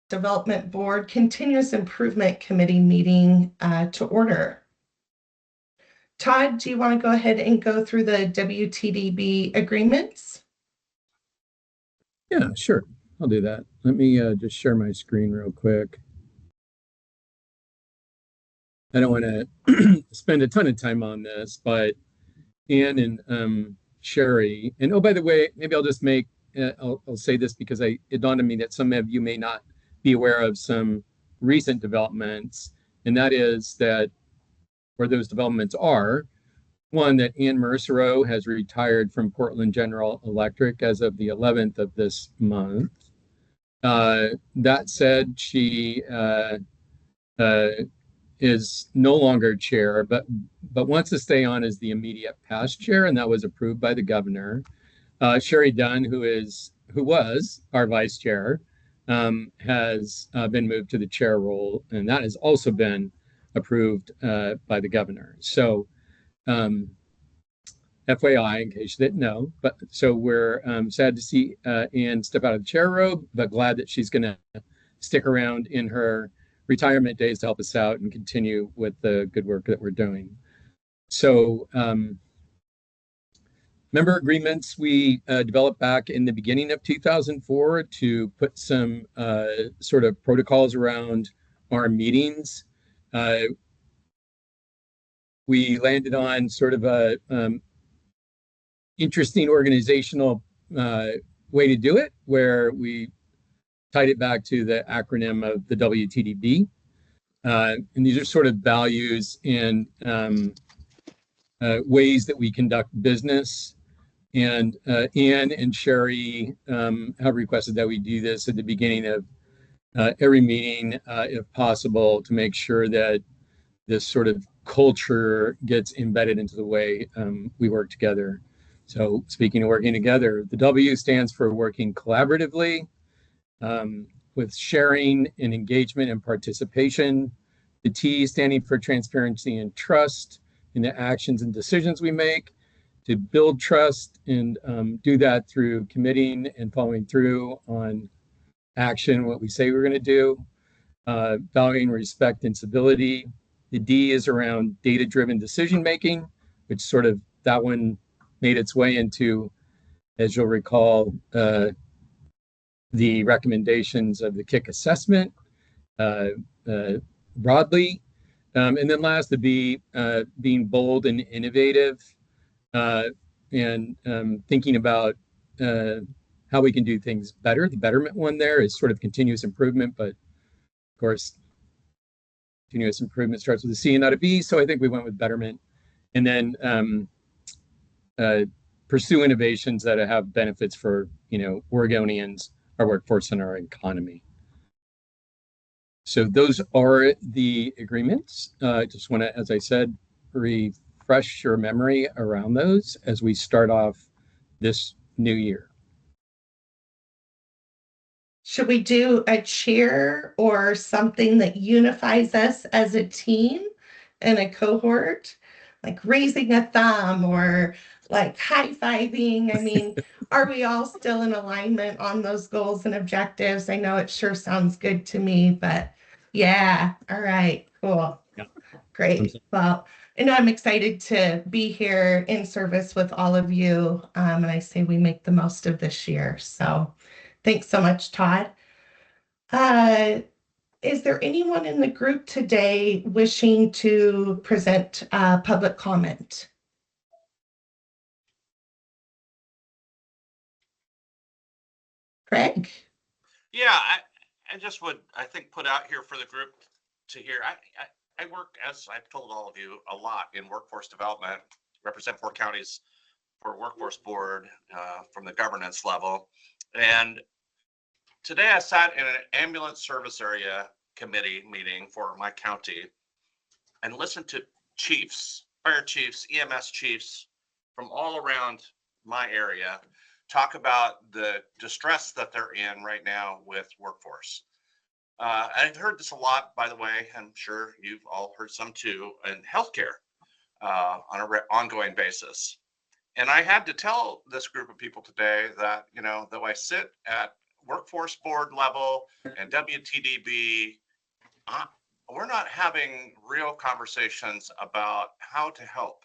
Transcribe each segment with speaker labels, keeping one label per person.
Speaker 1: Development Board Continuous Improvement Committee meeting to order. Todd, do you want to go ahead and go through the WTDB agreements?
Speaker 2: Yeah, sure. I'll do that. Let me just share my screen real quick. I don't want to spend a ton of time on this, but Ann and Sherry, and oh, by the way, maybe I'll just make, I'll say this because it dawned on me that some of you may not be aware of some recent developments, and that is that where those developments are, one, that Ann Mercereau has retired from Portland General Electric as of the 11th of this month. That said, she is no longer chair, but wants to stay on as the immediate past chair, and that was approved by the governor. Sherry Dunn, who was our vice chair, has been moved to the chair role, and that has also been approved by the governor. So, FYI, in case you didn't know, but so we're sad to see Ann step out of the chair robe, but glad that she's going to stick around in her retirement days to help us out and continue with the good work that we're doing. So, member agreements we developed back in the beginning of 2004 to put some sort of protocols around our meetings. We landed on sort of a interesting organizational way to do it, where we tied it back to the acronym of the WTDB. And these are sort of values and ways that we conduct business. And Ann and Sherry have requested that we do this at the beginning of every meeting, if possible, to make sure that this sort of culture gets embedded into the way we work together. So speaking of working together, the W stands for working collaboratively, with sharing and engagement and participation. The T standing for transparency and trust in the actions and decisions we make, to build trust and do that through committing and following through on action, what we say we're going to do, valuing respect and civility. The D is around data-driven decision-making, which sort of, that one made its way into, as you'll recall, the recommendations of the KIC assessment broadly. And then last, the B, being bold and innovative, and thinking about how we can do things better. The betterment one there is sort of continuous improvement, but of course, continuous improvement starts with a C and not a B. So I think we went with betterment. And then pursue innovations that have benefits for, Oregonians, our workforce, and our economy. So those are the agreements. I just want to, as I said, refresh your memory around those as we start off this new year.
Speaker 1: Should we do a cheer or something that unifies us as a team and a cohort? Like raising a thumb or like high-fiving? I mean, are we all still in alignment on those goals and objectives? I know it sure sounds good to me, but yeah. All right, cool.
Speaker 2: Yeah.
Speaker 1: Great. Well, and I'm excited to be here in service with all of you. And I say we make the most of this year. So thanks so much, Todd. Is there anyone in the group today wishing to present public comment? Craig?
Speaker 3: Yeah, I just would, I think, put out here for the group to hear. I work, as I've told all of you, a lot in workforce development, represent 4 counties for workforce board from the governance level. And today I sat in an ambulance service area committee meeting for my county and listened to chiefs, fire chiefs, EMS chiefs from all around my area talk about the distress that they're in right now with workforce. I've heard this a lot, by the way. I'm sure you've all heard some too, in healthcare on an ongoing basis. And I had to tell this group of people today that, though I sit at workforce board level and WTDB, we're not having real conversations about how to help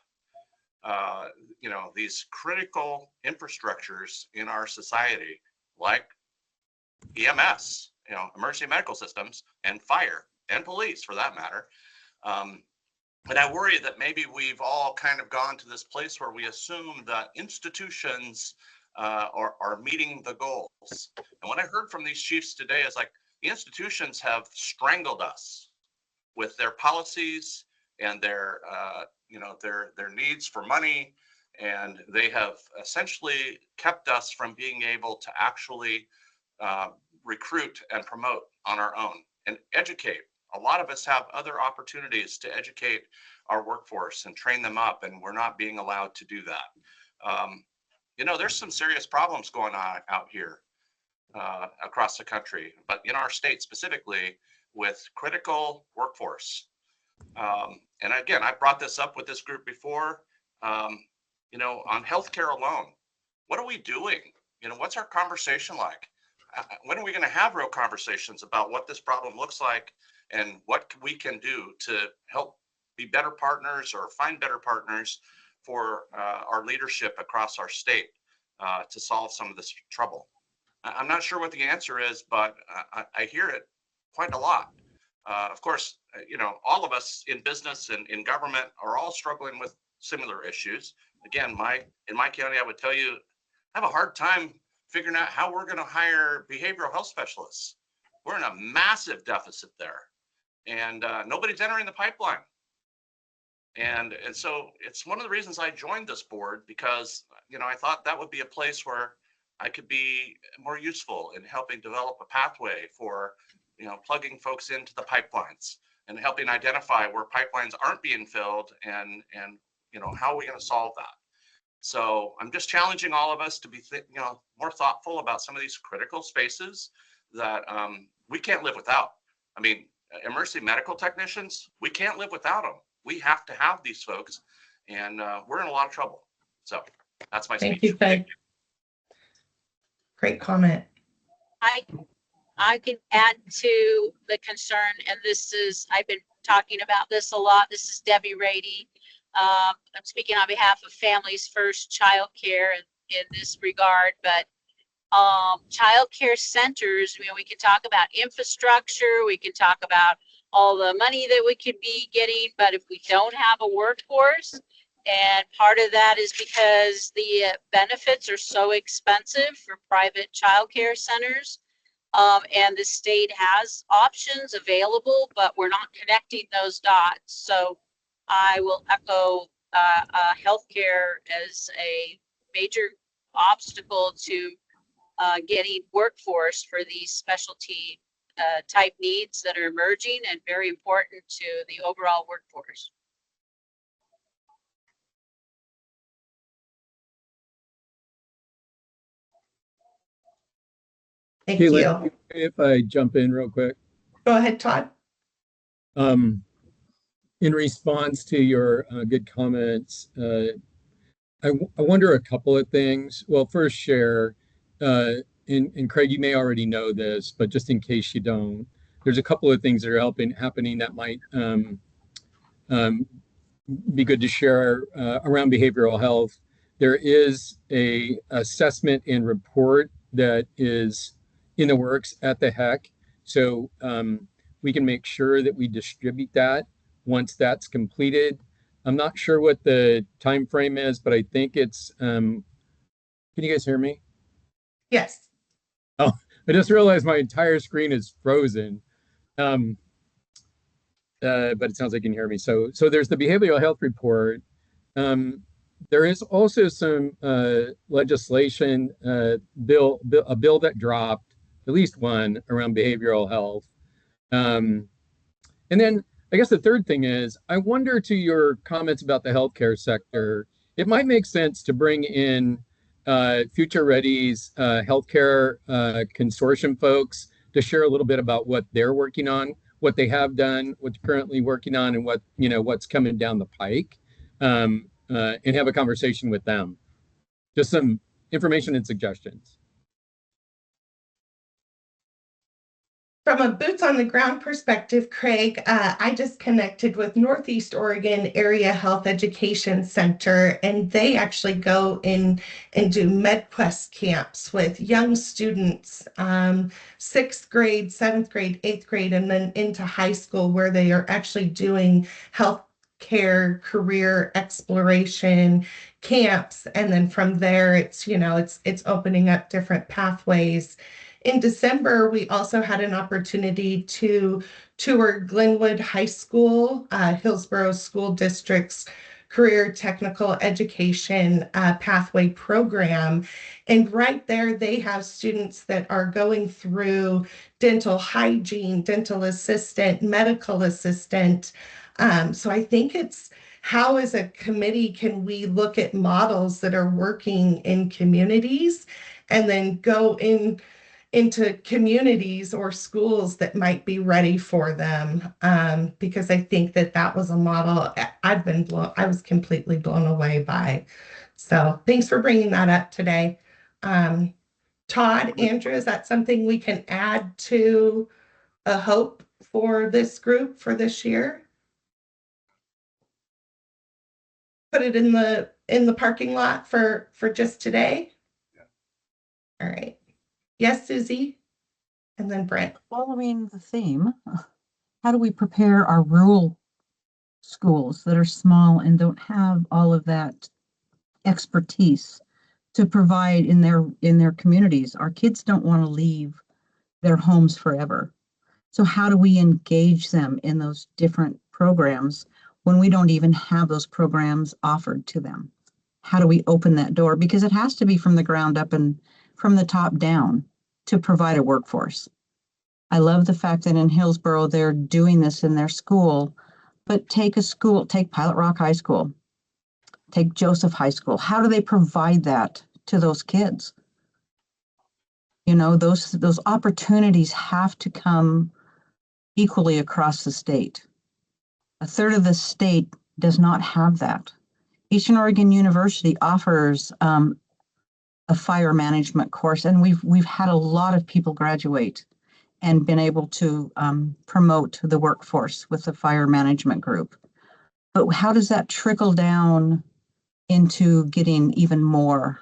Speaker 3: these critical infrastructures in our society, like EMS, emergency medical systems, and fire and police for that matter. And I worry that maybe we've all kind of gone to this place where we assume that institutions are meeting the goals. And what I heard from these chiefs today is like the institutions have strangled us with their policies and their needs for money, and they have essentially kept us from being able to actually recruit and promote on our own and educate. A lot of us have other opportunities to educate our workforce and train them up, and we're not being allowed to do that. There's some serious problems going on out here across the country, but in our state specifically with critical workforce. And again, I brought this up with this group before, on healthcare alone. What are we doing? What's our conversation like? When are we going to have real conversations about what this problem looks like and what we can do to help be better partners or find better partners for our leadership across our state to solve some of this trouble? I'm not sure what the answer is, but I hear it quite a lot. Of course, all of us in business and in government are all struggling with similar issues. Again, in my county, I would tell you, I have a hard time figuring out how we're going to hire behavioral health specialists. We're in a massive deficit there, and nobody's entering the pipeline. And so it's one of the reasons I joined this board, because I thought that would be a place where I could be more useful in helping develop a pathway for plugging folks into the pipelines and helping identify where pipelines aren't being filled, and how are we going to solve that. So I'm just challenging all of us to be more thoughtful about some of these critical spaces that we can't live without. I mean, emergency medical technicians, we can't live without them. We have to have these folks, and we're in a lot of trouble. So that's my speech.
Speaker 1: Thank you, Fed. Great comment.
Speaker 4: I can add to the concern, and I've been talking about this a lot. This is Debbie Rady. I'm speaking on behalf of Families First Child Care in this regard, but child care centers, we can talk about infrastructure, we can talk about all the money that we could be getting, but if we don't have a workforce, and part of that is because the benefits are so expensive for private child care centers, and the state has options available, but we're not connecting those dots. So I will echo healthcare as a major obstacle to getting workforce for these specialty type needs that are emerging and very important to the overall workforce.
Speaker 1: Thank
Speaker 2: Caitlin,
Speaker 1: you.
Speaker 2: if I jump in real quick.
Speaker 1: Go ahead, Todd.
Speaker 2: In response to your good comments, I wonder a couple of things. Well, first, share, and Craig, you may already know this, but just in case you don't, there's a couple of things that are happening that might be good to share around behavioral health. There is a assessment and report that is in the works at the HEC. So we can make sure that we distribute that once that's completed. I'm not sure what the time frame is, but I think it's, can you guys hear me?
Speaker 1: Yes.
Speaker 2: Oh, I just realized my entire screen is frozen. But it sounds like you can hear me. So there's the behavioral health report. There is also some legislation, a bill that dropped, at least one, around behavioral health. And then I guess the third thing is, I wonder, to your comments about the healthcare sector, it might make sense to bring in Future Ready's healthcare consortium folks to share a little bit about what they're working on, what they have done, what's currently working on, and what's coming down the pike, and have a conversation with them. Just some information and suggestions.
Speaker 1: From a boots on the ground perspective, Craig, I just connected with Northeast Oregon Area Health Education Center, and they actually go in and do MedQuest camps with young students, sixth grade, seventh grade, eighth grade, and then into high school, where they are actually doing health care career exploration camps. And then from there, it's opening up different pathways. In December, we also had an opportunity to tour Glenwood High School, Hillsborough School District's Career Technical Education Pathway Program. And right there, they have students that are going through dental hygiene, dental assistant, medical assistant. So I think it's how, as a committee, can we look at models that are working in communities and then go into communities or schools that might be ready for them, because I think that was a model I was completely blown away by. So thanks for bringing that up today. Todd, Andrew, is that something we can add to a hope for this group for this year? Put it in the parking lot for just today?
Speaker 5: Yeah.
Speaker 1: All right. Yes, Susie? And then Brent.
Speaker 6: Following the theme, how do we prepare our rural schools that are small and don't have all of that expertise to provide in their communities? Our kids don't want to leave their homes forever. So how do we engage them in those different programs when we don't even have those programs offered to them? How do we open that door? Because it has to be from the ground up and from the top down to provide a workforce. I love the fact that in Hillsborough, they're doing this in their school, but take Pilot Rock High School, take Joseph High School. How do they provide that to those kids? You know, those opportunities have to come equally across the state. A third of the state does not have that. Eastern Oregon University offers a fire management course, and we've had a lot of people graduate and been able to promote the workforce with the fire management group. But how does that trickle down into getting even more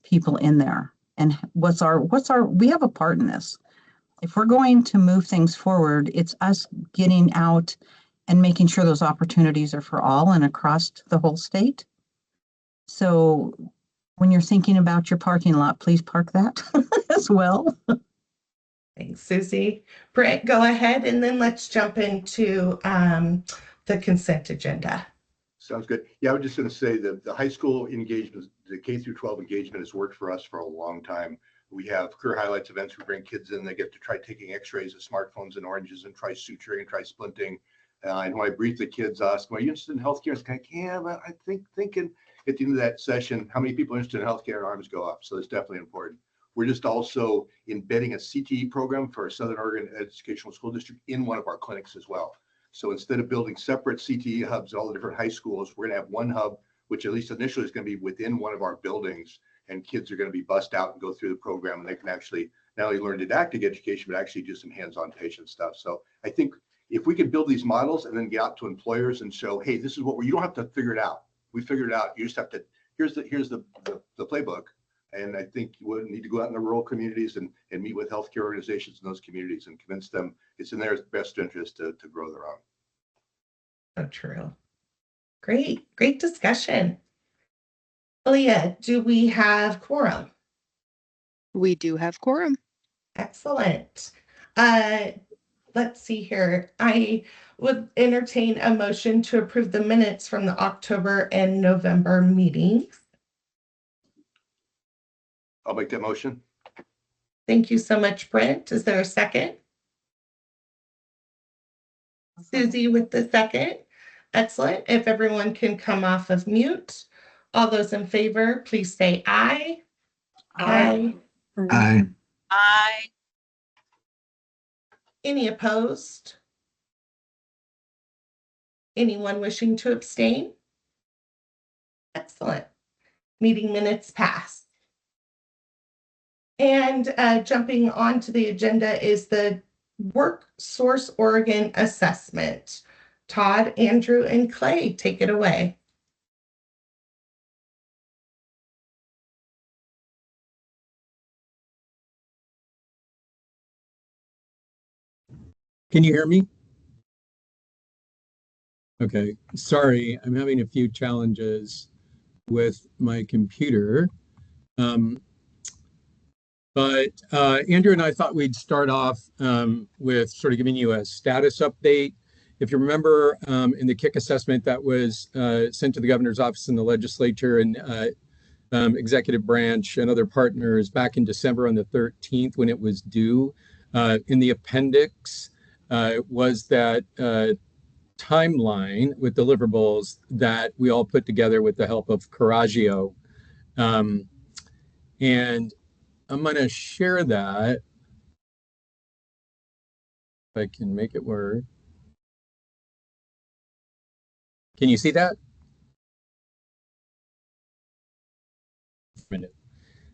Speaker 6: people in there? And we have a part in this. If we're going to move things forward, it's us getting out and making sure those opportunities are for all and across the whole state. So when you're thinking about your parking lot, please park that as well.
Speaker 1: Thanks, Susie. Brent, go ahead, and then let's jump into the consent agenda.
Speaker 5: Sounds good. Yeah, I was just going to say that the high school engagement, the K through 12 engagement has worked for us for a long time. We have career highlights events. We bring kids in. They get to try taking x-rays of smartphones and oranges and try suturing and try splinting. And when I brief the kids, ask them, are you interested in healthcare? It's like, yeah, but I thinking at the end of that session, how many people are interested in healthcare? Arms go up. So it's definitely important. We're just also embedding a CTE program for our Southern Oregon Educational School District in one of our clinics as well. So instead of building separate CTE hubs, all the different high schools, we're going to have one hub, which at least initially is going to be within one of our buildings, and kids are going to be bussed out and go through the program, and they can actually not only learn didactic education, but actually do some hands-on patient stuff. So I think if we could build these models and then get out to employers and show, hey, this is what you don't have to figure it out. We figured it out. You just have to, here's the playbook. And I think you would need to go out in the rural communities and meet with healthcare organizations in those communities and convince them it's in their best interest to grow their own.
Speaker 1: So true. Great discussion. Leah, do we have quorum?
Speaker 7: We do have quorum.
Speaker 1: Excellent. Let's see here. I would entertain a motion to approve the minutes from the October and November meetings.
Speaker 5: I'll make that motion.
Speaker 1: Thank you so much, Brent. Is there a second? Susie with the second. Excellent. If everyone can come off of mute. All those in favor, please say aye. Aye.
Speaker 7: Aye.
Speaker 4: I,
Speaker 1: Any opposed? Anyone wishing to abstain? Excellent. Meeting minutes pass. And jumping onto the agenda is the Work Source Oregon assessment. Todd, Andrew, and Clay, take it away.
Speaker 2: Can you hear me? Okay, sorry, I'm having a few challenges with my computer. Um, but Andrew and I thought we'd start off with sort of giving you a status update. If you remember in the KIC assessment that was sent to the governor's office and the legislature and executive branch and other partners back in December on the 13th when it was due, in the appendix was that timeline with deliverables that we all put together with the help of Coraggio. And I'm going to share that if I can make it work. Can you see that?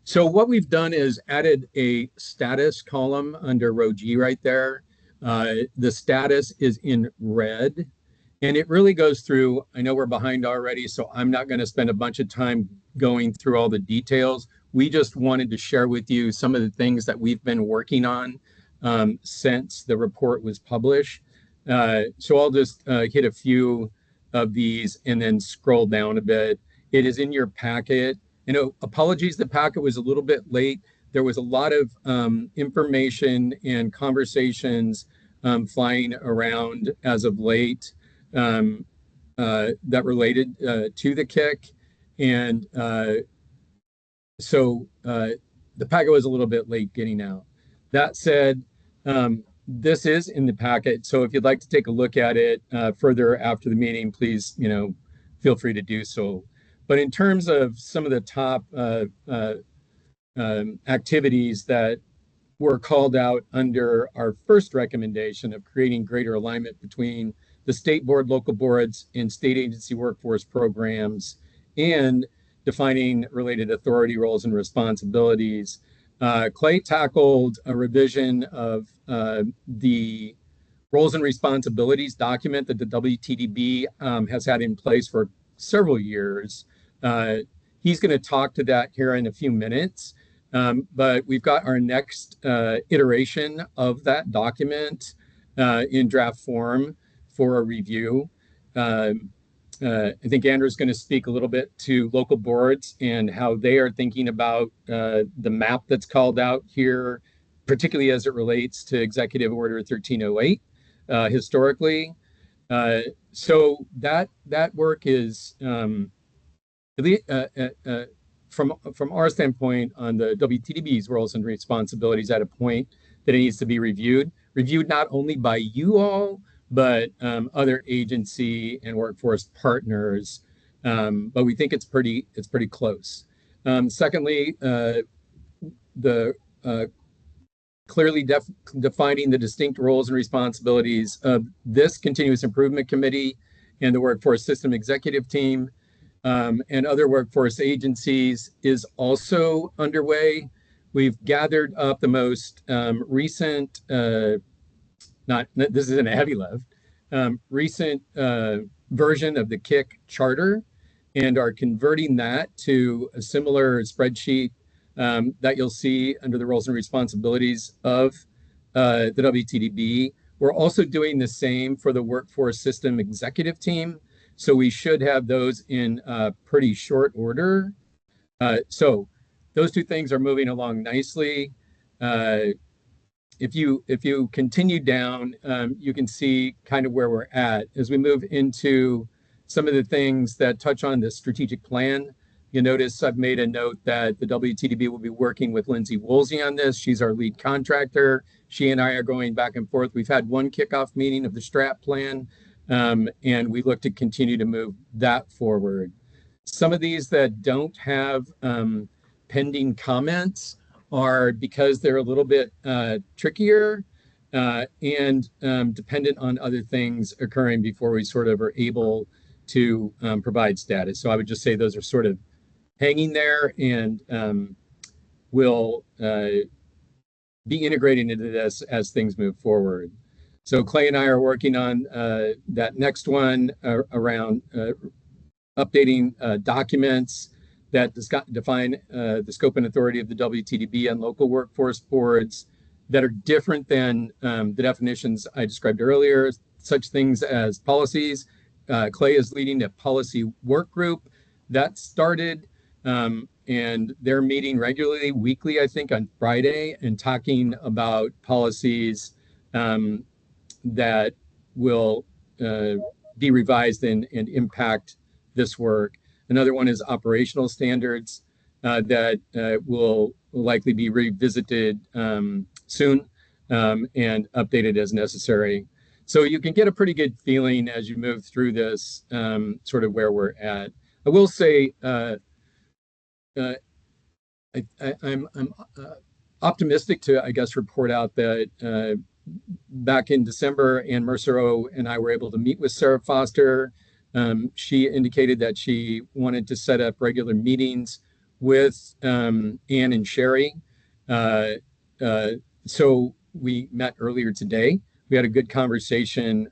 Speaker 2: So what we've done is added a status column under row G right there. The status is in red. And it really goes through, I know we're behind already, so I'm not going to spend a bunch of time going through all the details. We just wanted to share with you some of the things that we've been working on since the report was published. So I'll just hit a few of these and then scroll down a bit. It is in your packet. You know, apologies, the packet was a little bit late. There was a lot of information and conversations flying around as of late that related to the KIC. And so the packet was a little bit late getting out. That said, this is in the packet. So if you'd like to take a look at it further after the meeting, please, feel free to do so. But in terms of some of the top activities that were called out under our first recommendation of creating greater alignment between the state board, local boards, and state agency workforce programs, and defining related authority roles and responsibilities. Clay tackled a revision of the roles and responsibilities document that the WTDB has had in place for several years. He's going to talk to that here in a few minutes. But we've got our next iteration of that document in draft form for a review. I think Andrew's going to speak a little bit to local boards and how they are thinking about the map that's called out here, particularly as it relates to Executive Order 1308 historically. So that work is from our standpoint on the WTDB's roles and responsibilities at a point that it needs to be reviewed not only by you all, but other agency and workforce partners. But we think it's pretty close. Secondly, the clearly defining the distinct roles and responsibilities of this continuous improvement committee and the workforce system executive team and other workforce agencies is also underway. We've gathered up the most recent, this isn't a heavy lift, recent version of the KIC charter and are converting that to a similar spreadsheet that you'll see under the roles and responsibilities of the WTDB. We're also doing the same for the workforce system executive team. So we should have those in pretty short order. So those two things are moving along nicely. If you continue down, you can see kind of where we're at as we move into some of the things that touch on the strategic plan. You notice I've made a note that the WTDB will be working with Lindsay Woolsey on this. She's our lead contractor. She and I are going back and forth. We've had one kickoff meeting of the strat plan, and we look to continue to move that forward. Some of these that don't have pending comments are because they're a little bit trickier and dependent on other things occurring before we sort of are able to provide status. So I would just say those are sort of hanging there and will be integrated into this as things move forward. So Clay and I are working on that next one around updating documents that define the scope and authority of the WTDB and local workforce boards that are different than the definitions I described earlier, such things as policies. Clay is leading a policy work group that started, and they're meeting regularly, weekly, I think, on Friday, and talking about policies that will be revised and impact this work. Another one is operational standards that will likely be revisited soon and updated as necessary. So you can get a pretty good feeling as you move through this, sort of where we're at. I will say I'm optimistic to, I guess, report out that back in December, Ann Mercereau and I were able to meet with Sarah Foster. She indicated that she wanted to set up regular meetings with Ann and Sherry. So we met earlier today. We had a good conversation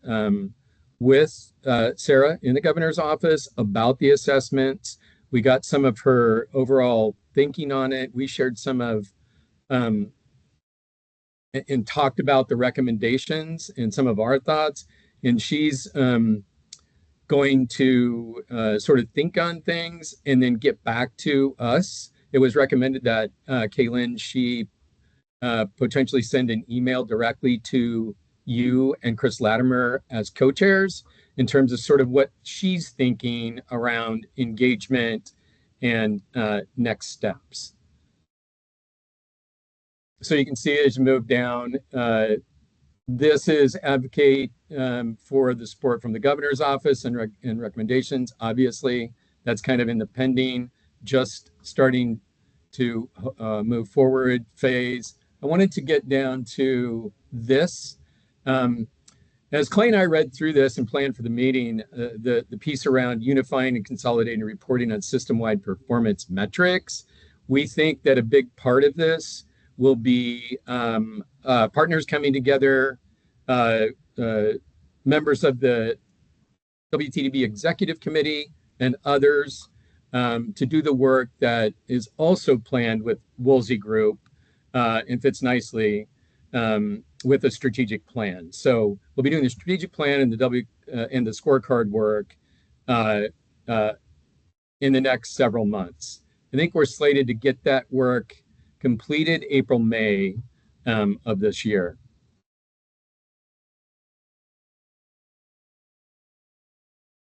Speaker 2: with Sarah in the governor's office about the assessments. We got some of her overall thinking on it. We shared some of and talked about the recommendations and some of our thoughts. And she's going to sort of think on things and then get back to us. It was recommended that Kaylin, she potentially send an email directly to you and Chris Latimer as co-chairs in terms of sort of what she's thinking around engagement and next steps. So you can see as you move down, this is advocate for the support from the governor's office and recommendations. Obviously, that's kind of in the pending, just starting to move forward phase. I wanted to get down to this. As Clay and I read through this and planned for the meeting, the piece around unifying and consolidating reporting on system-wide performance metrics, we think that a big part of this will be partners coming together, members of the WTDB Executive Committee and others to do the work that is also planned with Woolsey Group and fits nicely with a strategic plan. So we'll be doing the strategic plan and the scorecard work in the next several months. I think we're slated to get that work completed April, May of this year.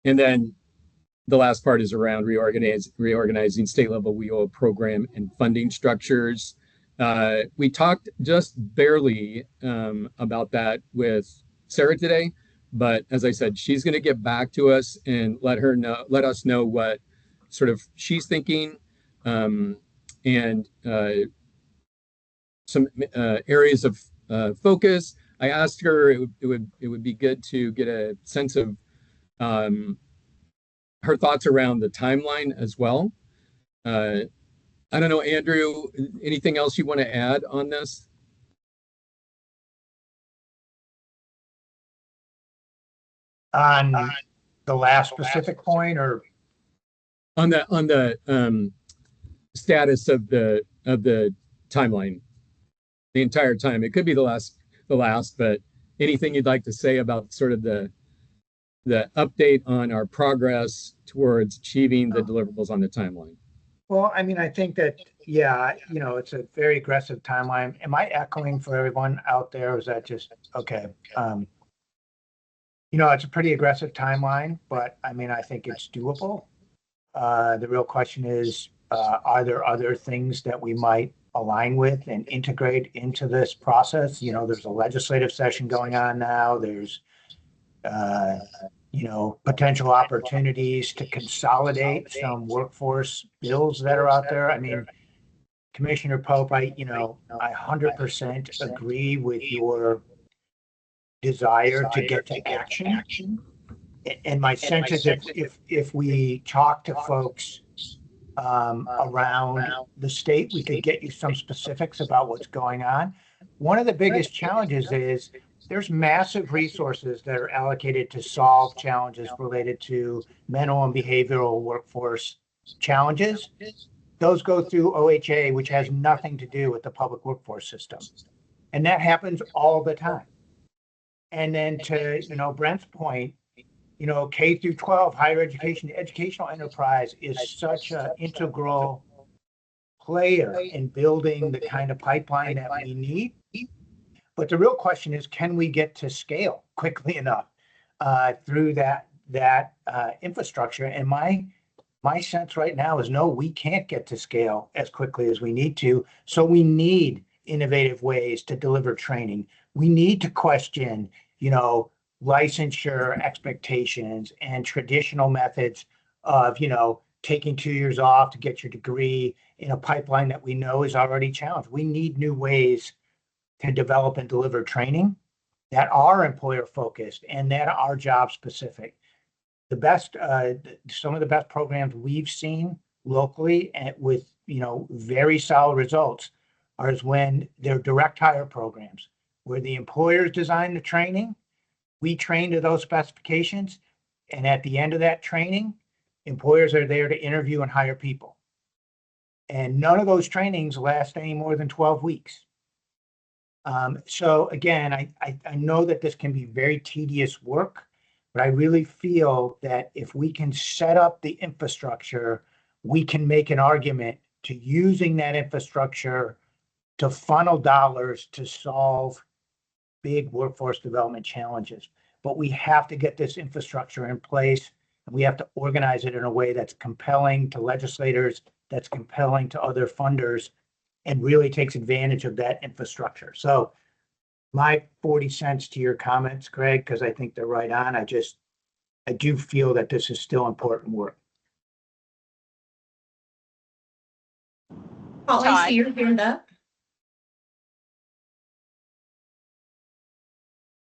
Speaker 2: And then the last part is around reorganizing state level WEO program and funding structures. We talked just barely about that with Sarah today, but as I said, she's going to get back to us and let us know what sort of she's thinking and some areas of focus. I asked her it would be good to get a sense of her thoughts around the timeline as well. I don't know, Andrew, anything else you want to add on this?
Speaker 8: On the last specific point, or
Speaker 2: on the status of the timeline, the entire time. It could be the last, but anything you'd like to say about sort of the update on our progress towards achieving the deliverables on the timeline?
Speaker 8: well, I mean, I think that, yeah, it's a very aggressive timeline. Am I echoing for everyone out there? Or is that just okay? It's a pretty aggressive timeline, but I mean, I think it's doable. The real question is, are there other things that we might align with and integrate into this process? There's a legislative session going on now. There's potential opportunities to consolidate some workforce bills that are out there. I mean, Commissioner Pope, I 100% agree with your desire to get to action. And my sense is if we talk to folks around the state, we could get you some specifics about what's going on. one of the biggest challenges is there's massive resources that are allocated to solve challenges related to mental and behavioral workforce challenges. Those go through OHA, which has nothing to do with the public workforce system. And that happens all the time. And then to, Brent's point, K through 12, higher education, the educational enterprise is such an integral player in building the kind of pipeline that we need. But the real question is, can we get to scale quickly enough through that infrastructure? And my sense right now is no, we can't get to scale as quickly as we need to. So we need innovative ways to deliver training. We need to question, licensure expectations and traditional methods of, taking 2 years off to get your degree in a pipeline that we know is already challenged. We need new ways to develop and deliver training that are employer focused and that are job specific. The best, some of the best programs we've seen locally and with, very solid results are when they're direct hire programs where the employers design the training, we train to those specifications, and at the end of that training, employers are there to interview and hire people. And none of those trainings last any more than 12 weeks. So again, I know that this can be very tedious work, but I really feel that if we can set up the infrastructure, we can make an argument to using that infrastructure to funnel dollars to solve big workforce development challenges. But we have to get this infrastructure in place, and we have to organize it in a way that's compelling to legislators, that's compelling to other funders, and really takes advantage of that infrastructure. So my 40 cents to your comments, Greg, because I think they're right on. I do feel that this is still important work.
Speaker 1: Paul, I see your hand up.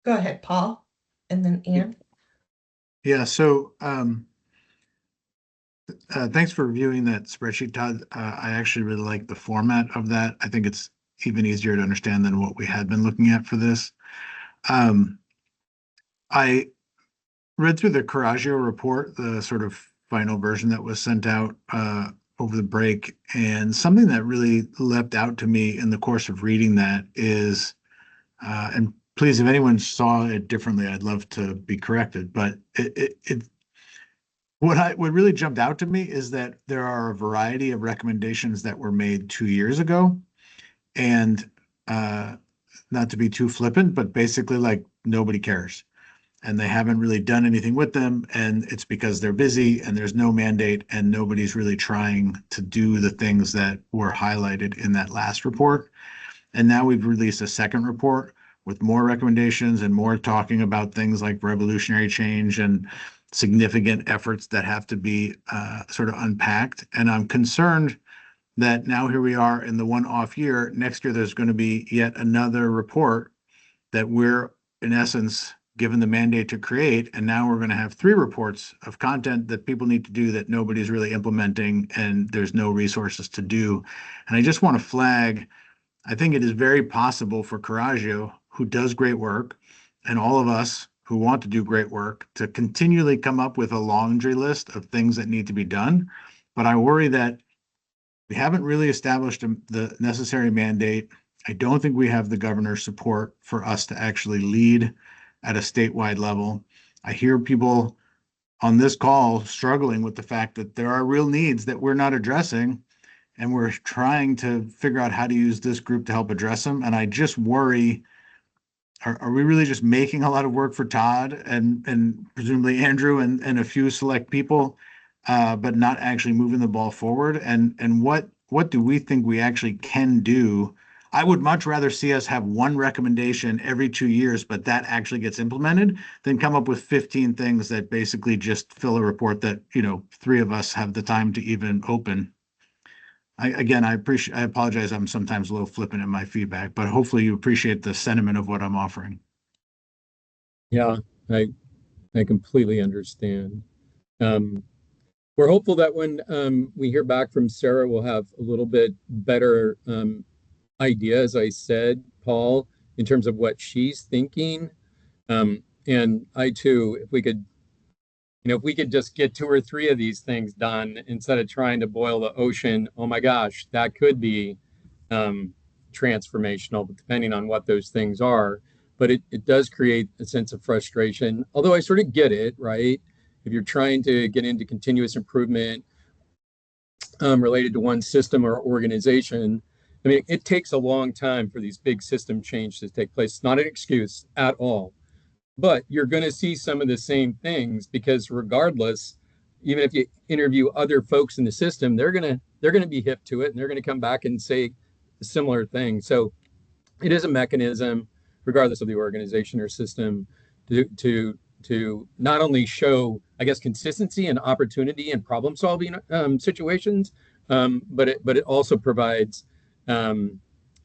Speaker 1: Go ahead, Paul, and then Ann.
Speaker 9: Yeah, so thanks for reviewing that spreadsheet, Todd. I actually really like the format of that. I think it's even easier to understand than what we had been looking at for this. I read through the Coraggio report, the sort of final version that was sent out over the break, and something that really leapt out to me in the course of reading that is, and please, if anyone saw it differently, I'd love to be corrected. But what really jumped out to me is that there are a variety of recommendations that were made 2 years ago, and not to be too flippant, but basically like nobody cares, and they haven't really done anything with them, and it's because they're busy and there's no mandate and nobody's really trying to do the things that were highlighted in that last report. And now we've released a second report with more recommendations and more talking about things like revolutionary change and significant efforts that have to be sort of unpacked. And I'm concerned that now here we are in the one off year. Next year, there's going to be yet another report that we're, in essence, given the mandate to create. And now we're going to have 3 reports of content that people need to do that nobody's really implementing and there's no resources to do. And I just want to flag, I think it is very possible for Coraggio, who does great work, and all of us who want to do great work, to continually come up with a laundry list of things that need to be done. But I worry that we haven't really established the necessary mandate. I don't think we have the governor's support for us to actually lead at a statewide level. I hear people on this call struggling with the fact that there are real needs that we're not addressing, and we're trying to figure out how to use this group to help address them. And I just worry, are we really just making a lot of work for Todd and presumably Andrew and a few select people, but not actually moving the ball forward? And what do we think we actually can do? I would much rather see us have one recommendation every 2 years, but that actually gets implemented, than come up with 15 things that basically just fill a report that, 3 of us have the time to even open. I apologize. I'm sometimes a little flippant in my feedback, but hopefully you appreciate the sentiment of what I'm offering.
Speaker 2: Yeah, I completely understand. We're hopeful that when we hear back from Sarah, we'll have a little bit better idea, as I said, Paul in terms of what she's thinking. And I too, if we could, if we could just get 2 or 3 of these things done instead of trying to boil the ocean, oh my gosh, that could be um, transformational, depending on what those things are. But it does create a sense of frustration, although I sort of get it, right? If you're trying to get into continuous improvement related to one system or organization, I mean, it takes a long time for these big system changes to take place. It's not an excuse at all, but you're going to see some of the same things because regardless, even if you interview other folks in the system, they're going to be hip to it and they're going to come back and say a similar thing. So it is a mechanism, regardless of the organization or system, to not only show, I guess, consistency and opportunity and problem solving situations, but it also provides a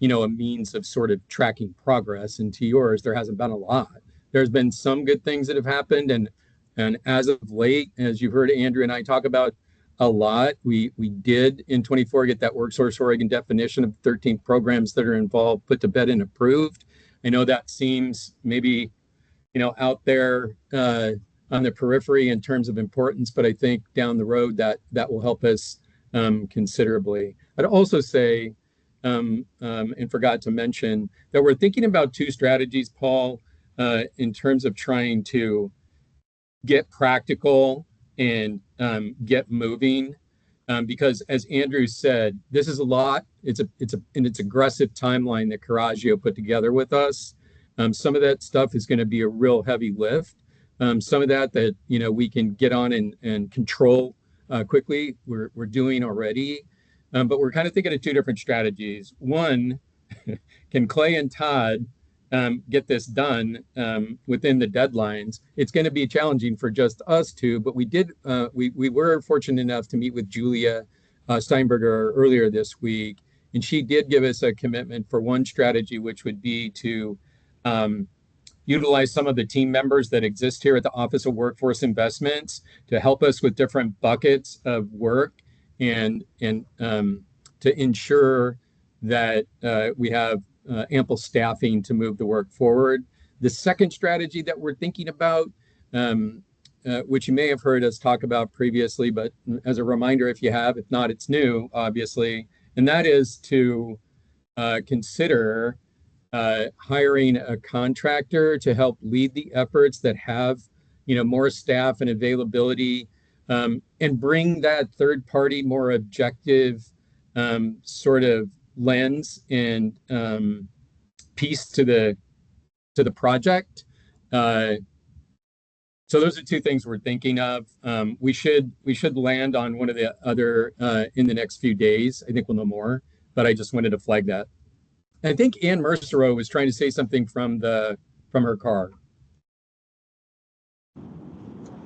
Speaker 2: means of sort of tracking progress. And to yours, there hasn't been a lot. There's been some good things that have happened, and as of late, as you've heard Andrew and I talk about a lot, we did in 24 get that WorkSource Oregon definition of 13 programs that are involved put to bed and approved. I know that seems maybe out there on the periphery in terms of importance, but I think down the road that will help us considerably. I'd also say, and forgot to mention, that we're thinking about 2 strategies, Paul, in terms of trying to get practical and get moving. Because as Andrew said, this is a lot. It's an aggressive timeline that Coraggio put together with us. Some of that stuff is going to be a real heavy lift. Some of that we can get on and control quickly. We're doing already, but we're kind of thinking of 2 different strategies. One, can Clay and Todd get this done within the deadlines? It's going to be challenging for just us 2, but we were fortunate enough to meet with Julia Steinberger earlier this week, and she did give us a commitment for one strategy, which would be to utilize some of the team members that exist here at the Office of Workforce Investments to help us with different buckets of work and to ensure that we have ample staffing to move the work forward. The second strategy that we're thinking about, which you may have heard us talk about previously, but as a reminder, if you have, if not, it's new, obviously, and that is to consider hiring a contractor to help lead the efforts that have, more staff and availability, and bring that third party, more objective sort of lens and piece to the project. So those are 2 things we're thinking of. We should land on one of the other in the next few days. I think we'll know more, but I just wanted to flag that. I think Ann Mercereau was trying to say something from her car.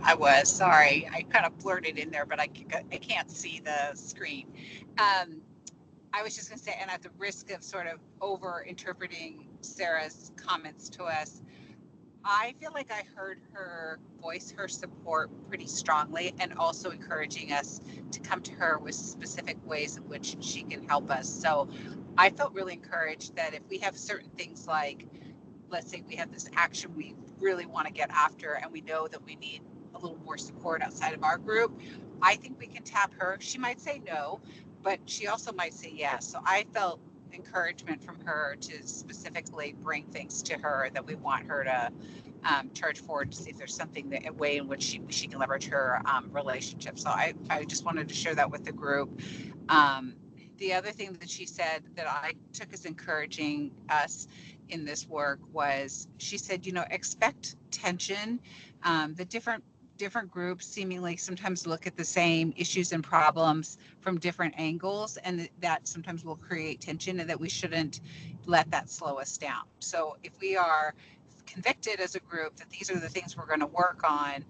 Speaker 10: I was sorry. I kind of blurted in there, but I can't see the screen. I was just going to say, and at the risk of sort of over interpreting Sarah's comments to us, I feel like I heard her voice her support pretty strongly and also encouraging us to come to her with specific ways in which she can help us. So I felt really encouraged that if we have certain things like, let's say we have this action we really want to get after and we know that we need a little more support outside of our group, I think we can tap her. She might say no, but she also might say yes. So I felt encouragement from her to specifically bring things to her that we want her to charge forward to see if there's something a way in which she can leverage her relationship. So I just wanted to share that with the group. The other thing that she said that I took as encouraging us in this work was she said, expect tension. The different groups seemingly sometimes look at the same issues and problems from different angles, and that sometimes will create tension, and that we shouldn't let that slow us down. So if we are convicted as a group that these are the things we're going to work on,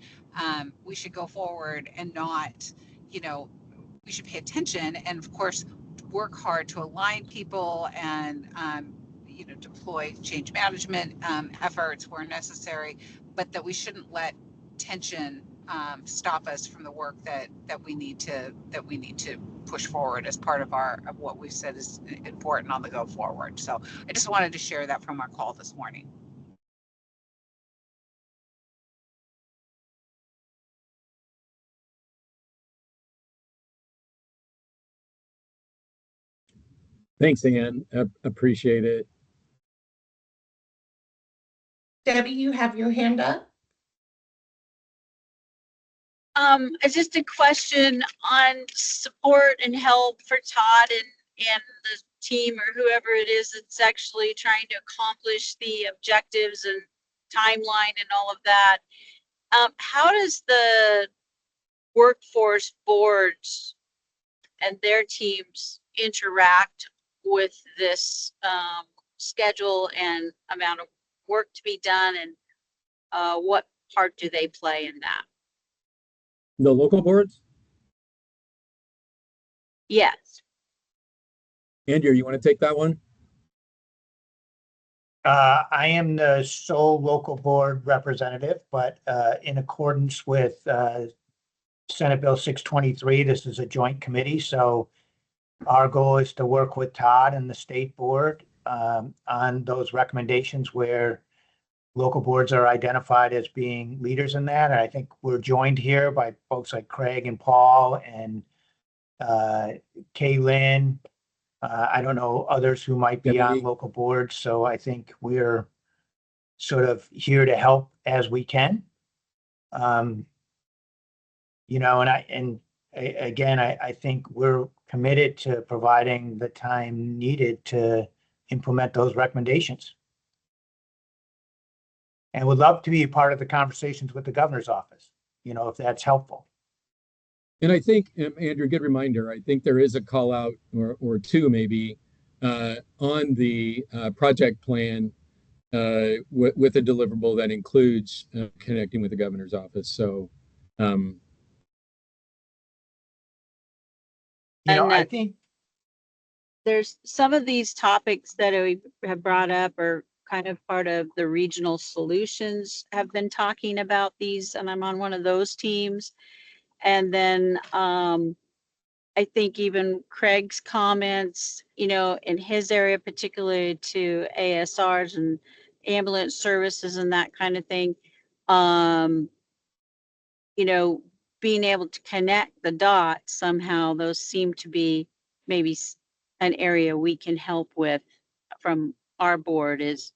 Speaker 10: we should go forward and not, we should pay attention and of course work hard to align people and deploy change management efforts where necessary, but that we shouldn't let tension stop us from the work that we need to push forward as part of what we've said is important on the go forward. So I just wanted to share that from our call this morning.
Speaker 2: Thanks, Ann. Appreciate it.
Speaker 1: Debbie, you have your hand up?
Speaker 4: It's just a question on support and help for Todd and the team or whoever it is that's actually trying to accomplish the objectives and timeline and all of that. How does the workforce boards and their teams interact with this schedule and amount of work to be done, and what part do they play in that?
Speaker 2: The local boards?
Speaker 4: Yes.
Speaker 2: Andrew, you want to take that one?
Speaker 8: I am the sole local board representative, but in accordance with Senate Bill 623, this is a joint committee. So our goal is to work with Todd and the state board on those recommendations where local boards are identified as being leaders in that. And I think we're joined here by folks like Craig and Paul and Kaylin. I don't know others who might be on local boards. So I think we're sort of here to help as we can. You know, and I think we're committed to providing the time needed to implement those recommendations. And would love to be a part of the conversations with the governor's office, you know, if that's helpful.
Speaker 2: And I think, Andrew, good reminder, I think there is a call out or two maybe on the project plan with a deliverable that includes connecting with the governor's office. So,
Speaker 8: you know, I
Speaker 4: And
Speaker 8: think
Speaker 4: there's some of these topics that we have brought up are kind of part of the regional solutions have been talking about these, and I'm on one of those teams. And then I think even Craig's comments, you know, in his area, particularly to ASRs and ambulance services and that kind of thing, you know, being able to connect the dots somehow, those seem to be maybe an area we can help with from our board, is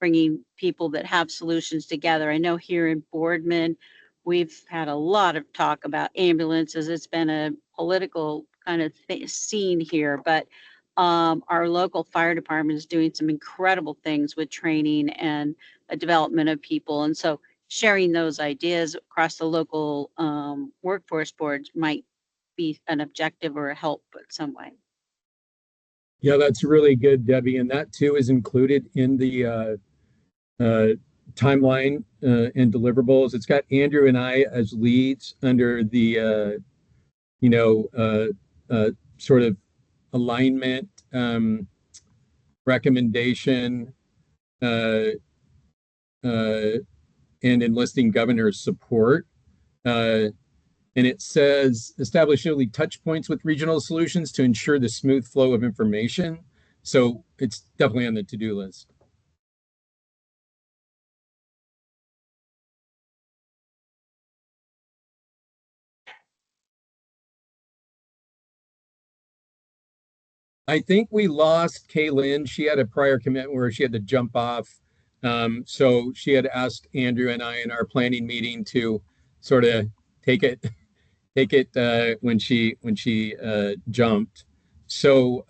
Speaker 4: bringing people that have solutions together. I know here in Boardman, we've had a lot of talk about ambulances. It's been a political kind of scene here, but our local fire department is doing some incredible things with training and a development of people. And so sharing those ideas across the local workforce boards might be an objective or a help in some way.
Speaker 2: yeah, that's really good, Debbie. And that too is included in the timeline and deliverables. It's got Andrew and I as leads under the, sort of alignment, recommendation, and enlisting governor's support. And it says establish yearly touch points with regional solutions to ensure the smooth flow of information. So it's definitely on the to-do list. I think we lost Kaylin. She had a prior commitment where she had to jump off. So she had asked Andrew and I in our planning meeting to sort of take it when she jumped. So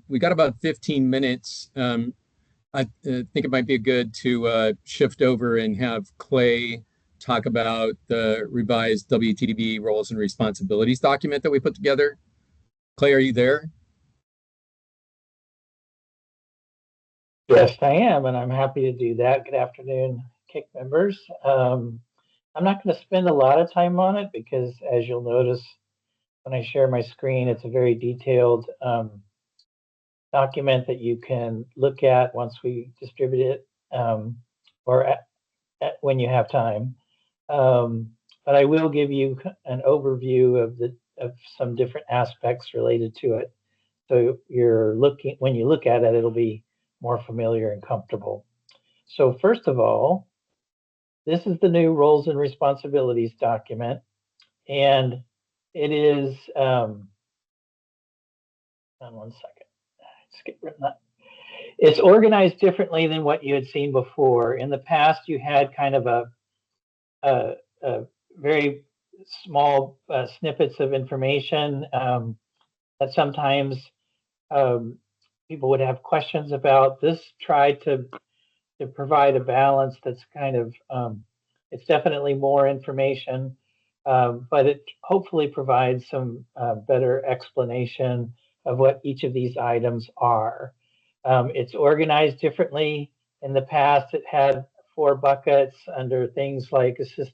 Speaker 2: we got about 15 minutes. I think it might be good to shift over and have Clay talk about the revised WTDB roles and responsibilities document that we put together. Clay, are you there?
Speaker 11: Yes, I am, and I'm happy to do that. Good afternoon, KIC members. I'm not going to spend a lot of time on it because, as you'll notice when I share my screen, it's a very detailed document that you can look at once we distribute it, or when you have time. but I will give you an overview of some different aspects related to it. So when you look at it, it'll be more familiar and comfortable. So first of all, this is the new roles and responsibilities document, and it is, hold on one second, let's get rid of that. It's organized differently than what you had seen before. In the past, you had kind of a very small snippets of information that sometimes people would have questions about. This tried to provide a balance that's kind of, it's definitely more information, but it hopefully provides some better explanation of what each of these items are. It's organized differently. In the past, it had 4 buckets under things like assist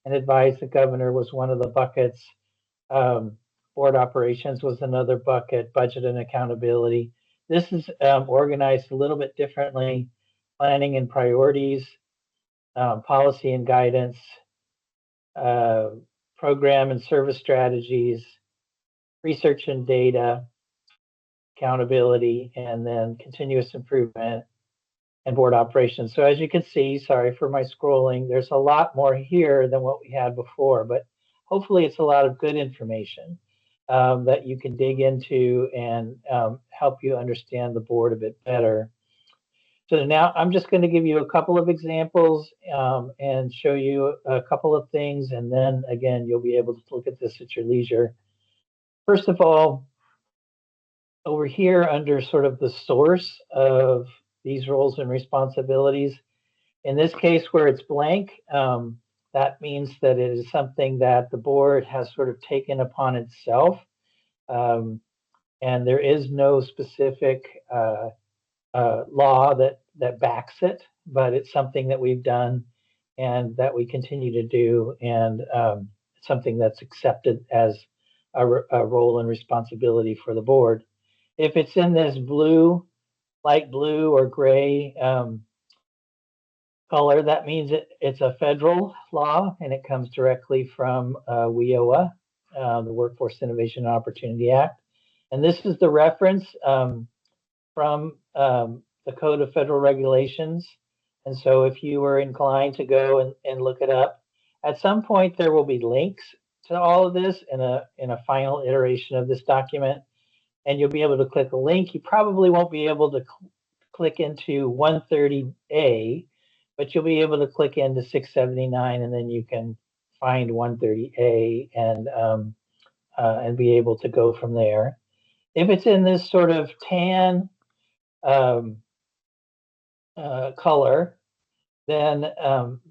Speaker 11: and advise the governor was one of the buckets. Board operations was another bucket, budget and accountability. This is organized a little bit differently. Planning and priorities, policy and guidance, program and service strategies, research and data, accountability, and then continuous improvement and board operations. So as you can see, sorry for my scrolling, there's a lot more here than what we had before, but hopefully it's a lot of good information that you can dig into and help you understand the board a bit better. So now I'm just going to give you a couple of examples and show you a couple of things. And then again, you'll be able to look at this at your leisure. First of all, over here under sort of the source of these roles and responsibilities, in this case where it's blank, that means that it is something that the board has sort of taken upon itself. And there is no specific law that backs it, but it's something that we've done and that we continue to do, and something that's accepted as a role and responsibility for the board. If it's in this blue, light blue or gray color, that means it's a federal law and it comes directly from WIOA, the Workforce Innovation and Opportunity Act. And this is the reference from the Code of Federal Regulations. And so if you were inclined to go and look it up, at some point there will be links to all of this in a final iteration of this document, and you'll be able to click a link. You probably won't be able to click into 130A, but you'll be able to click into 679, and then you can find 130A and be able to go from there. If it's in this sort of tan color, then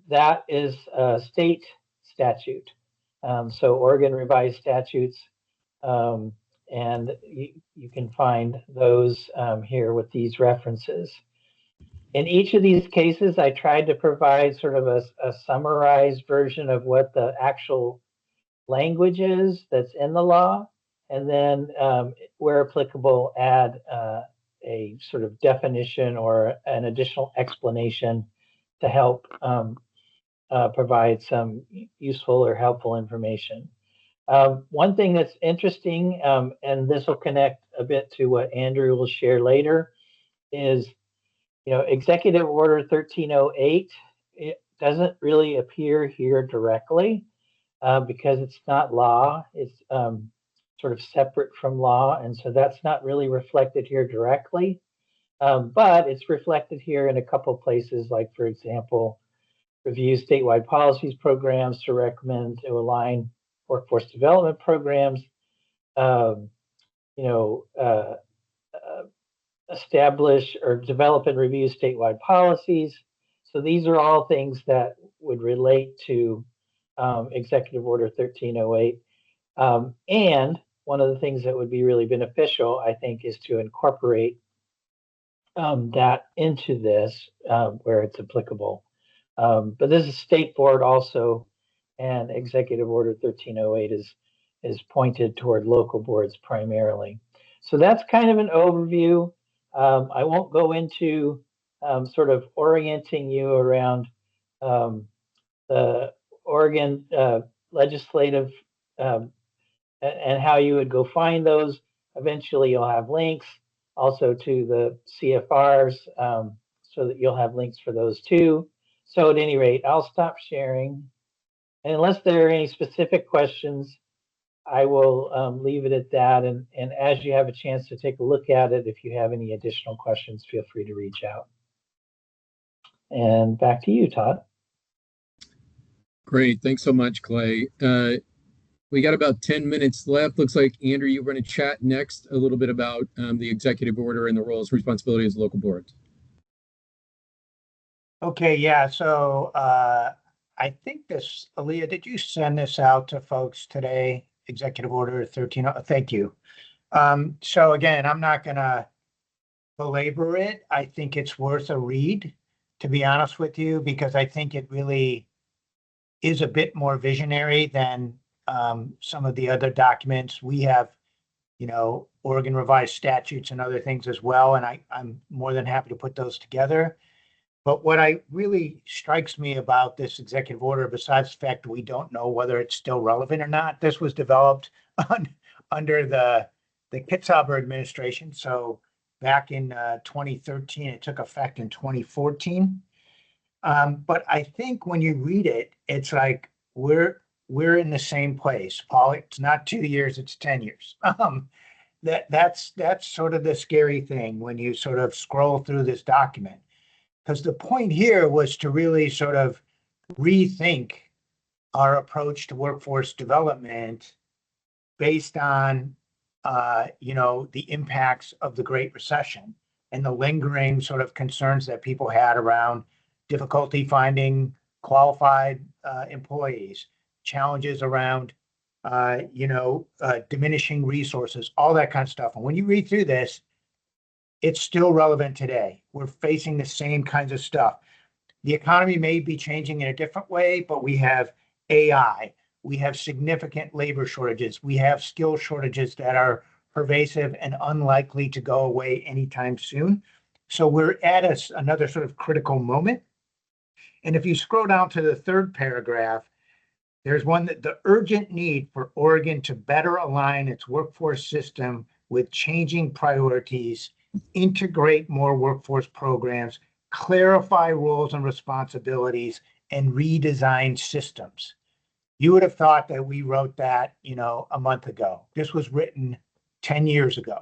Speaker 11: that is a state statute. So Oregon revised statutes, and you can find those here with these references. In each of these cases, I tried to provide sort of a summarized version of what the actual language is that's in the law, and then where applicable, add a sort of definition or an additional explanation to help provide some useful or helpful information. One thing that's interesting, and this will connect a bit to what Andrew will share later, is Executive Order 1308. It doesn't really appear here directly because it's not law. It's sort of separate from law, and so that's not really reflected here directly. But it's reflected here in a couple of places, like, for example, review statewide policies programs to recommend to align workforce development programs, establish or develop and review statewide policies. So these are all things that would relate to Executive Order 1308. And one of the things that would be really beneficial, I think, is to incorporate that into this where it's applicable. But this is state board also, and Executive Order 1308 is pointed toward local boards primarily. So that's kind of an overview. I won't go into sort of orienting you around the Oregon legislative and how you would go find those. Eventually, you'll have links also to the CFRs, so that you'll have links for those too. So at any rate, I'll stop sharing. And unless there are any specific questions, I will leave it at that. And as you have a chance to take a look at it, if you have any additional questions, feel free to reach out. And back to you, Todd.
Speaker 2: Great. Thanks so much, Clay. We got about 10 minutes left. Looks like, Andrew, you're going to chat next a little bit about the executive order and the roles and responsibilities of local boards.
Speaker 8: Okay, yeah, so I think this, Aaliyah, did you send this out to folks today? Executive Order 13, thank you. So again, I'm not gonna belabor it. I think it's worth a read, to be honest with you, because I think it really is a bit more visionary than some of the other documents. We have, you know, Oregon revised statutes and other things as well, and I'm more than happy to put those together. But what I really strikes me about this executive order, besides the fact that we don't know whether it's still relevant or not, this was developed under the Kitzhaber administration. So back in 2013, it took effect in 2014. But I think when you read it, it's like we're in the same place, Paul. It's not 2 years; it's 10 years. That's sort of the scary thing when you sort of scroll through this document. Because the point here was to really sort of rethink our approach to workforce development based on, you know, the impacts of the Great Recession and the lingering sort of concerns that people had around difficulty finding qualified employees, challenges around, you know, diminishing resources, all that kind of stuff. And when you read through this, it's still relevant today. We're facing the same kinds of stuff. The economy may be changing in a different way, but we have AI. We have significant labor shortages. We have skill shortages that are pervasive and unlikely to go away anytime soon. So we're at another sort of critical moment. And if you scroll down to the third paragraph, there's one that the urgent need for Oregon to better align its workforce system with changing priorities, integrate more workforce programs, clarify roles and responsibilities, and redesign systems. You would have thought that we wrote that, you know, a month ago. This was written 10 years ago.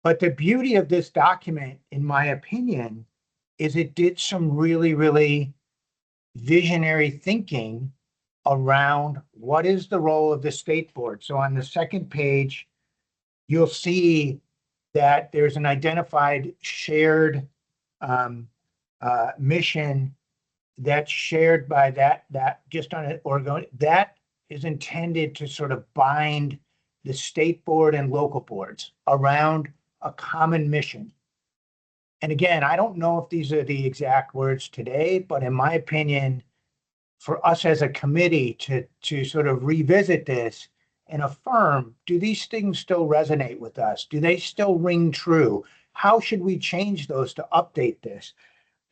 Speaker 8: But the beauty of this document, in my opinion, is it did some really, really visionary thinking around what is the role of the state board. So on the second page, you'll see that there's an identified shared mission that's shared by that just on it Oregon, that is intended to sort of bind the state board and local boards around a common mission. And again, I don't know if these are the exact words today, but in my opinion, for us as a committee to sort of revisit this and affirm, do these things still resonate with us? Do they still ring true? How should we change those to update this?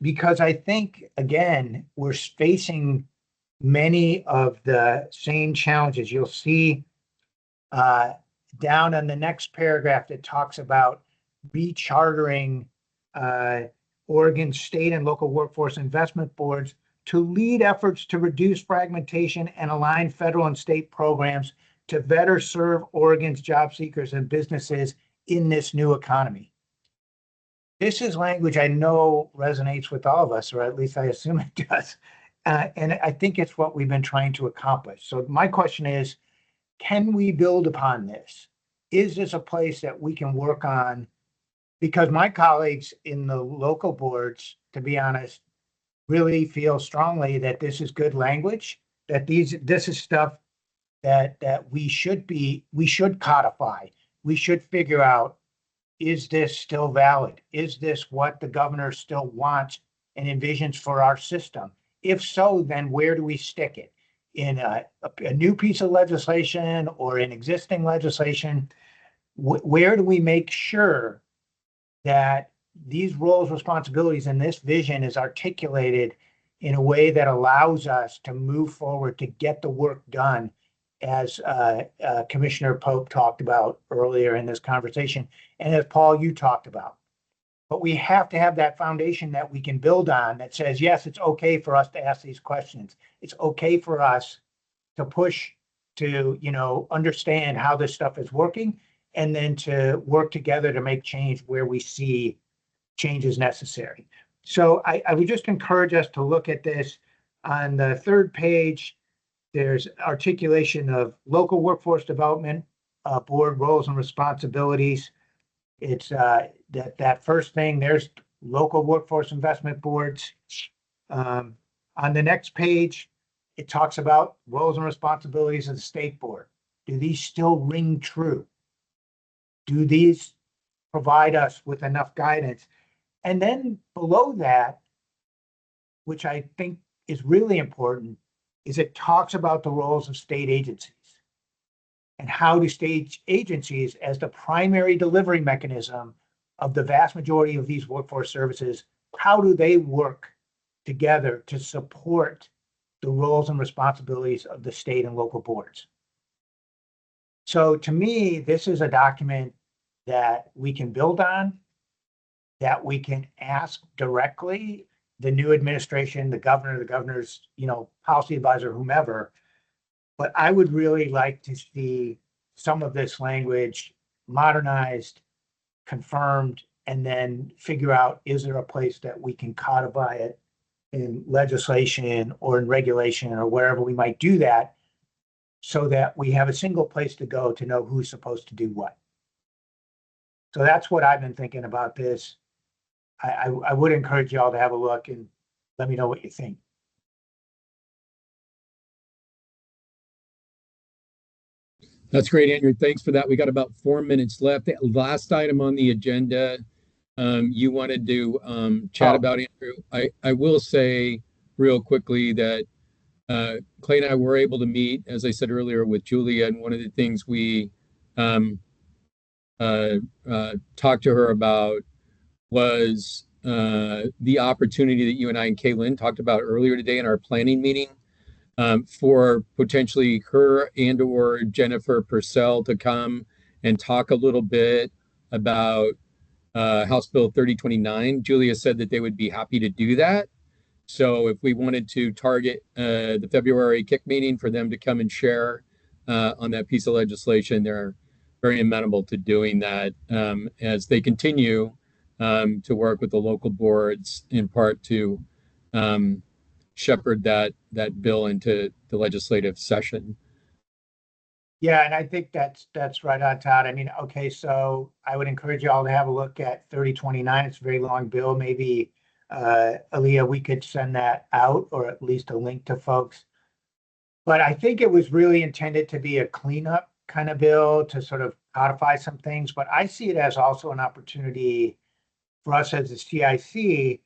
Speaker 8: Because I think, again, we're facing many of the same challenges. You'll see down on the next paragraph that talks about rechartering Oregon state and local workforce investment boards to lead efforts to reduce fragmentation and align federal and state programs to better serve Oregon's job seekers and businesses in this new economy. This is language I know resonates with all of us, or at least I assume it does. And I think it's what we've been trying to accomplish. So my question is, can we build upon this? Is this a place that we can work on? Because my colleagues in the local boards, to be honest, really feel strongly that this is good language, that this is stuff that we should codify. We should figure out, is this still valid? Is this what the governor still wants and envisions for our system? If so, then where do we stick it? In a new piece of legislation or in existing legislation? Where do we make sure that these roles, responsibilities, and this vision is articulated in a way that allows us to move forward to get the work done, as Commissioner Pope talked about earlier in this conversation, and as Paul, you talked about. But we have to have that foundation that we can build on that says, yes, it's okay for us to ask these questions. It's okay for us to push to, understand how this stuff is working, and then to work together to make change where we see change is necessary. So I would just encourage us to look at this. On the third page, there's articulation of local workforce development, board roles and responsibilities. It's that first thing, there's local workforce investment boards. On the next page, it talks about roles and responsibilities of the state board. Do these still ring true? Do these provide us with enough guidance? And then below that, which I think is really important, is it talks about the roles of state agencies and how do state agencies, as the primary delivery mechanism of the vast majority of these workforce services, how do they work together to support the roles and responsibilities of the state and local boards? So to me, this is a document that we can build on, that we can ask directly the new administration, the governor, the governor's, policy advisor, whomever. But I would really like to see some of this language modernized, confirmed, and then figure out, is there a place that we can codify it in legislation or in regulation or wherever we might do that, so that we have a single place to go to know who's supposed to do what. So that's what I've been thinking about this. I would encourage y'all to have a look and let me know what you think.
Speaker 2: That's great, Andrew. Thanks for that. We got about 4 minutes left. The last item on the agenda, you wanted to chat about, Andrew. I will say real quickly that Clay and I were able to meet, as I said earlier, with Julia, and one of the things we talked to her about was the opportunity that you and I and Kaylin talked about earlier today in our planning meeting, for potentially her and or Jennifer Purcell to come and talk a little bit about House Bill 3029. Julia said that they would be happy to do that. So if we wanted to target the February kick meeting for them to come and share on that piece of legislation, they're very amenable to doing that, as they continue to work with the local boards, in part to shepherd that bill into the legislative session.
Speaker 8: Yeah, and I think that's right on, Todd. I mean, okay, so I would encourage you all to have a look at 3029. It's a very long bill. Maybe Aaliyah, we could send that out, or at least a link to folks. But I think it was really intended to be a cleanup kind of bill to sort of codify some things. But I see it as also an opportunity for us as a CIC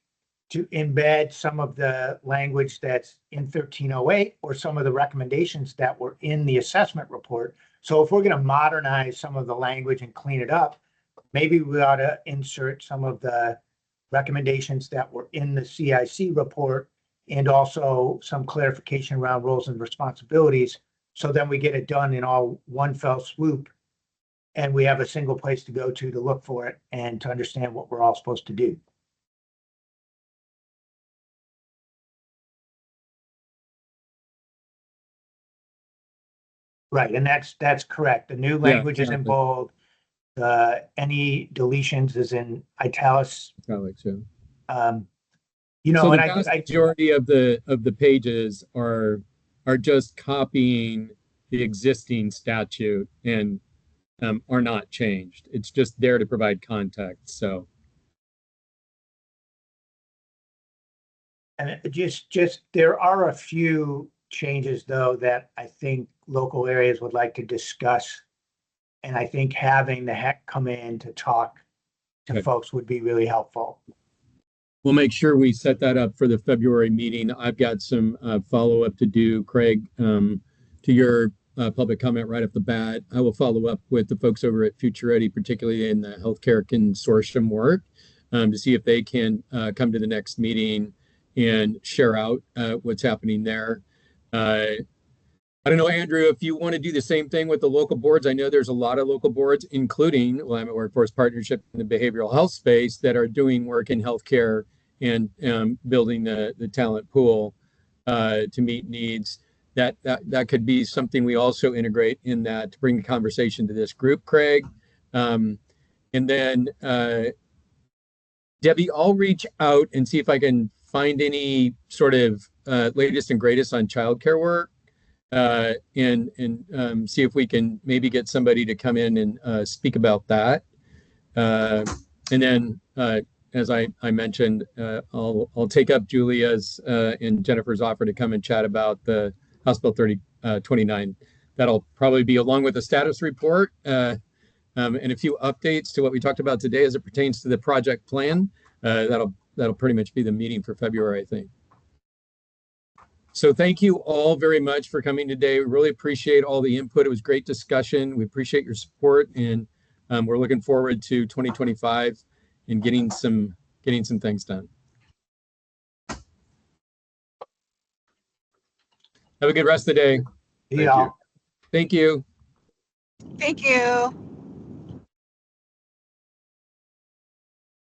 Speaker 8: to embed some of the language that's in 1308 or some of the recommendations that were in the assessment report. So if we're going to modernize some of the language and clean it up, maybe we ought to insert some of the recommendations that were in the CIC report, and also some clarification around roles and responsibilities. So then we get it done in all one fell swoop, and we have a single place to go to look for it and to understand what we're all supposed to do. Right, and that's correct. The new language is in bold. Any deletions is in italics.
Speaker 2: Italics, yeah.
Speaker 8: So
Speaker 2: the vast majority of the pages are just copying the existing statute and are not changed. It's just there to provide context. So,
Speaker 8: and just there are a few changes though that I think local areas would like to discuss, and I think having the HEC come in to talk to folks would be really helpful.
Speaker 2: We'll make sure we set that up for the February meeting. I've got some follow-up to do, Craig, to your public comment right off the bat. I will follow up with the folks over at Future Ready, particularly in the healthcare consortium work, to see if they can come to the next meeting and share out what's happening there. I don't know, Andrew, if you want to do the same thing with the local boards. I know there's a lot of local boards, including Willamette Workforce Partnership in the behavioral health space, that are doing work in healthcare and building the talent pool to meet needs. That could be something we also integrate in that to bring the conversation to this group, Craig. And then Debbie, I'll reach out and see if I can find any sort of latest and greatest on childcare work, and see if we can maybe get somebody to come in and speak about that. And then, as I mentioned, I'll take up Julia's and Jennifer's offer to come and chat about the House Bill 3029. That'll probably be along with the status report and a few updates to what we talked about today as it pertains to the project plan. That'll pretty much be the meeting for February, I think. So thank you all very much for coming today. We really appreciate all the input. It was great discussion. We appreciate your support, and we're looking forward to 2025 and getting some things done. Have a good rest of the day.
Speaker 8: Yeah.
Speaker 2: Thank you.
Speaker 10: Thank you.